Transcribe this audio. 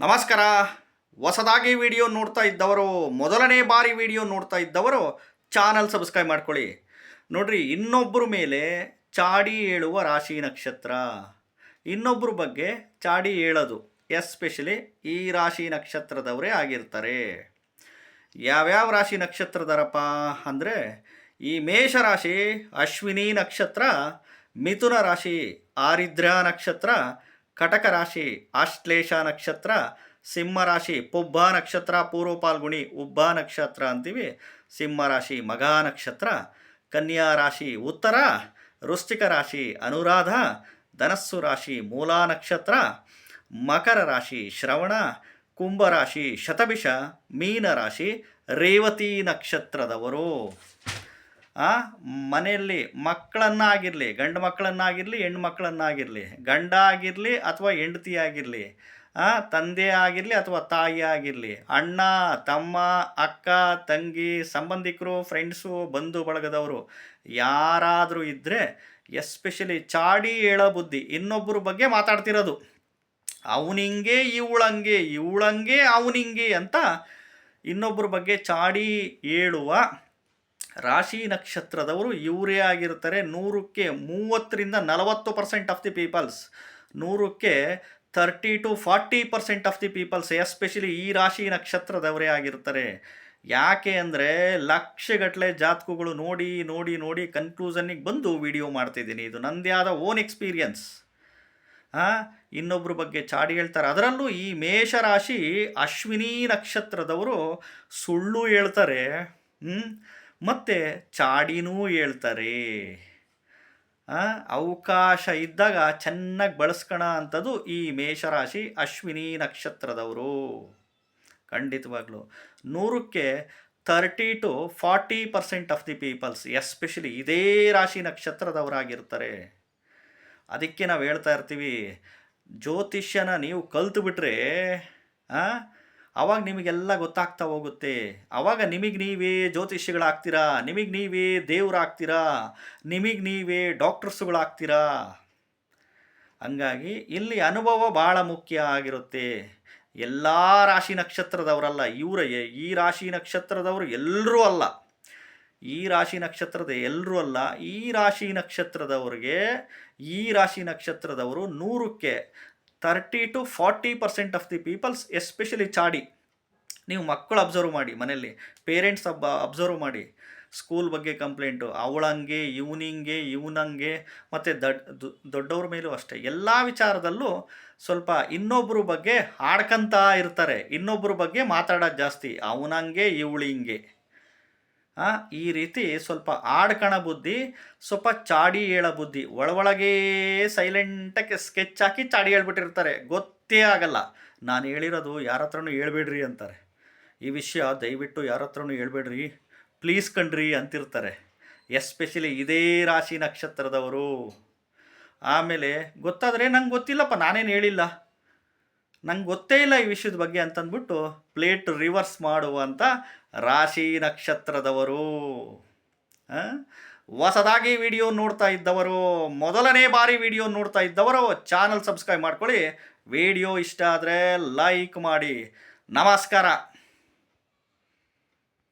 ನಮಸ್ಕಾರ. ಹೊಸದಾಗಿ ವಿಡಿಯೋ ನೋಡ್ತಾ ಇದ್ದವರು, ಮೊದಲನೇ ಬಾರಿ ವಿಡಿಯೋ ನೋಡ್ತಾ ಇದ್ದವರು ಚಾನಲ್ ಸಬ್ಸ್ಕ್ರೈಬ್ ಮಾಡ್ಕೊಳ್ಳಿ. ನೋಡ್ರಿ, ಇನ್ನೊಬ್ಬರ ಮೇಲೆ ಚಾಡಿ ಹೇಳುವ ರಾಶಿ ನಕ್ಷತ್ರ, ಇನ್ನೊಬ್ಬರ ಬಗ್ಗೆ ಚಾಡಿ ಹೇಳೋದು ಎಸ್ಪೆಷಲಿ ಈ ರಾಶಿ ನಕ್ಷತ್ರದವರೇ ಆಗಿರ್ತಾರೆ. ಯಾವ್ಯಾವ ರಾಶಿ ನಕ್ಷತ್ರದರಪ್ಪ ಅಂದರೆ, ಈ ಮೇಷರಾಶಿ ಅಶ್ವಿನಿ ನಕ್ಷತ್ರ, ಮಿಥುನ ರಾಶಿ ಆರಿದ್ರಾ ನಕ್ಷತ್ರ, ಕಟಕ ರಾಶಿ ಆಶ್ಲೇಷ ನಕ್ಷತ್ರ, ಸಿಂಹ ರಾಶಿ ಪುಬ್ಬ ನಕ್ಷತ್ರ, ಪೂರ್ವ ಪಾಲ್ಗುಣಿ ಉಬ್ಬ ನಕ್ಷತ್ರ ಅಂತೀವಿ, ಸಿಂಹ ರಾಶಿ ಮಘ ನಕ್ಷತ್ರ, ಕನ್ಯಾ ರಾಶಿ ಉತ್ತರ, ವೃಶ್ಚಿಕ ರಾಶಿ ಅನುರಾಧ, ಧನಸ್ಸು ರಾಶಿ ಮೂಲಾ ನಕ್ಷತ್ರ, ಮಕರ ರಾಶಿ ಶ್ರವಣ, ಕುಂಭರಾಶಿ ಶತಭಿಷ, ಮೀನ ರಾಶಿ ರೇವತಿ ನಕ್ಷತ್ರದವರು. ಮನೆಯಲ್ಲಿ ಮಕ್ಕಳನ್ನಾಗಿರಲಿ, ಗಂಡು ಮಕ್ಕಳನ್ನಾಗಿರಲಿ, ಹೆಣ್ಣು ಮಕ್ಕಳನ್ನಾಗಿರಲಿ, ಗಂಡ ಆಗಿರಲಿ ಅಥವಾ ಹೆಂಡತಿ ಆಗಿರಲಿ, ತಂದೆ ಆಗಿರಲಿ ಅಥವಾ ತಾಯಿ ಆಗಿರಲಿ, ಅಣ್ಣ ತಮ್ಮ ಅಕ್ಕ ತಂಗಿ, ಸಂಬಂಧಿಕರು, ಫ್ರೆಂಡ್ಸು, ಬಂಧು ಬಳಗದವರು ಯಾರಾದರೂ ಇದ್ದರೆ ಎಸ್ಪೆಷಲಿ ಚಾಡಿ ಹೇಳೋ ಬುದ್ಧಿ, ಇನ್ನೊಬ್ಬರ ಬಗ್ಗೆ ಮಾತಾಡ್ತಿರೋದು, ಅವನಿಂಗೆ ಇವಳಂಗೆ ಇವಳಂಗೆ ಅವನಿಂಗೆ ಅಂತ ಇನ್ನೊಬ್ಬರ ಬಗ್ಗೆ ಚಾಡಿ ಹೇಳುವ ರಾಶಿ ನಕ್ಷತ್ರದವರು ಇವರೇ ಆಗಿರ್ತಾರೆ. 100ಕ್ಕೆ 30-40% ಆಫ್ ದಿ ಪೀಪಲ್ಸ್, 100ಕ್ಕೆ 30-40% ಆಫ್ ದಿ ಪೀಪಲ್ಸ್ ಎಸ್ಪೆಷಲಿ ಈ ರಾಶಿ ನಕ್ಷತ್ರದವರೇ ಆಗಿರ್ತಾರೆ. ಯಾಕೆ ಅಂದರೆ ಲಕ್ಷಗಟ್ಟಲೆ ಜಾತಕಗಳು ನೋಡಿ ನೋಡಿ ನೋಡಿ ಕನ್ಕ್ಲೂಷನ್ನಿಗೆ ಬಂದು ವಿಡಿಯೋ ಮಾಡ್ತಿದ್ದೀನಿ. ಇದು ನನ್ನದೇ ಆದ ಓನ್ ಎಕ್ಸ್ಪೀರಿಯನ್ಸ್. ಇನ್ನೊಬ್ಬರ ಬಗ್ಗೆ ಚಾಡಿ ಹೇಳ್ತಾರೆ. ಅದರಲ್ಲೂ ಈ ಮೇಷರಾಶಿ ಅಶ್ವಿನಿ ನಕ್ಷತ್ರದವರು ಸುಳ್ಳು ಹೇಳ್ತಾರೆ, ಮತ್ತು ಚಾಡಿನೂ ಹೇಳ್ತಾರೆ. ಅವಕಾಶ ಇದ್ದಾಗ ಚೆನ್ನಾಗಿ ಬಳಸ್ಕೊಳ ಅಂಥದ್ದು ಈ ಮೇಷರಾಶಿ ಅಶ್ವಿನಿ ನಕ್ಷತ್ರದವರು. ಖಂಡಿತವಾಗ್ಲೂ 100ಕ್ಕೆ 30-40% ಆಫ್ ದಿ ಪೀಪಲ್ಸ್ ಎಸ್ಪೆಷಲಿ ಇದೇ ರಾಶಿ ನಕ್ಷತ್ರದವರಾಗಿರ್ತಾರೆ. ಅದಕ್ಕೆ ನಾವು ಹೇಳ್ತಾ ಇರ್ತೀವಿ, ಜ್ಯೋತಿಷ್ಯನ ನೀವು ಕಲ್ತು ಬಿಟ್ರೆ ಆವಾಗ ನಿಮಗೆಲ್ಲ ಗೊತ್ತಾಗ್ತಾ ಹೋಗುತ್ತೆ. ಆವಾಗ ನಿಮಗೆ ನೀವೇ ಜ್ಯೋತಿಷ್ಯಗಳಾಗ್ತೀರಾ, ನಿಮಗೆ ನೀವೇ ದೇವರಾಗ್ತೀರಾ, ನಿಮಗೆ ನೀವೇ ಡಾಕ್ಟರ್ಸ್ಗಳಾಗ್ತೀರಾ. ಹಂಗಾಗಿ ಇಲ್ಲಿ ಅನುಭವ ಭಾಳ ಮುಖ್ಯ ಆಗಿರುತ್ತೆ. ಎಲ್ಲ ರಾಶಿ ನಕ್ಷತ್ರದವರಲ್ಲ ಇವರೇ, ಈ ರಾಶಿ ನಕ್ಷತ್ರದವರು ಎಲ್ಲರೂ ಅಲ್ಲ, ಈ ರಾಶಿ ನಕ್ಷತ್ರದ ಎಲ್ಲರೂ ಅಲ್ಲ, ಈ ರಾಶಿ ನಕ್ಷತ್ರದವ್ರಿಗೆ, ಈ ರಾಶಿ ನಕ್ಷತ್ರದವರು 100ಕ್ಕೆ 30-40% ಆಫ್ ದಿ ಪೀಪಲ್ಸ್ ಎಸ್ಪೆಷಲಿ ಚಾಡಿ. ನೀವು ಮಕ್ಕಳು ಅಬ್ಸರ್ವ್ ಮಾಡಿ, ಮನೆಯಲ್ಲಿ ಪೇರೆಂಟ್ಸ್ ಅಬ್ಸರ್ವ್ ಮಾಡಿ, ಸ್ಕೂಲ್ ಬಗ್ಗೆ ಕಂಪ್ಲೇಂಟು, ಅವಳಂಗೆ ಇವನಿಂಗೆ ಇವನಂಗೆ, ಮತ್ತು ದೊಡ್ಡವ್ರ ಮೇಲೂ ಅಷ್ಟೇ, ಎಲ್ಲ ವಿಚಾರದಲ್ಲೂ ಸ್ವಲ್ಪ ಇನ್ನೊಬ್ಬರ ಬಗ್ಗೆ ಆಡ್ಕೊಂತ ಇರ್ತಾರೆ, ಇನ್ನೊಬ್ಬರ ಬಗ್ಗೆ ಮಾತಾಡೋದು ಜಾಸ್ತಿ, ಅವನಂಗೆ ಇವಳಿಂಗೆ. ಈ ರೀತಿ ಸ್ವಲ್ಪ ಆಡ್ಕಣ ಬುದ್ಧಿ, ಸ್ವಲ್ಪ ಚಾಡಿ ಹೇಳೋ ಬುದ್ಧಿ, ಒಳಗೆ ಸೈಲೆಂಟಾಗಿ ಸ್ಕೆಚ್ ಹಾಕಿ ಚಾಡಿ ಹೇಳ್ಬಿಟ್ಟಿರ್ತಾರೆ, ಗೊತ್ತೇ ಆಗಲ್ಲ. ನಾನು ಹೇಳಿರೋದು ಯಾರ ಹತ್ರನೂ ಹೇಳ್ಬೇಡ್ರಿ ಅಂತಾರೆ, ಈ ವಿಷಯ ದಯವಿಟ್ಟು ಯಾರ ಹತ್ರನೂ ಹೇಳ್ಬೇಡ್ರಿ ಪ್ಲೀಸ್ ಕಣ್ರಿ ಅಂತಿರ್ತಾರೆ, ಎಸ್ಪೆಷಲಿ ಇದೇ ರಾಶಿ ನಕ್ಷತ್ರದವರು. ಆಮೇಲೆ ಗೊತ್ತಾದರೆ ನಂಗೆ ಗೊತ್ತಿಲ್ಲಪ್ಪ, ನಾನೇನು ಹೇಳಿಲ್ಲ, ನಂಗೆ ಗೊತ್ತೇ ಇಲ್ಲ ಈ ವಿಷಯದ ಬಗ್ಗೆ ಅಂತಂದ್ಬಿಟ್ಟು ಪ್ಲೇಟ್ ರಿವರ್ಸ್ ಮಾಡುವಂಥ ರಾಶಿ ನಕ್ಷತ್ರದವರು. ಹೊಸದಾಗಿ ವಿಡಿಯೋ ನೋಡ್ತಾ ಇದ್ದವರು, ಮೊದಲನೇ ಬಾರಿ ವಿಡಿಯೋ ನೋಡ್ತಾ ಇದ್ದವರು ಚಾನಲ್ ಸಬ್ಸ್ಕ್ರೈಬ್ ಮಾಡ್ಕೊಳ್ಳಿ. ವಿಡಿಯೋ ಇಷ್ಟ ಆದರೆ ಲೈಕ್ ಮಾಡಿ. ನಮಸ್ಕಾರ.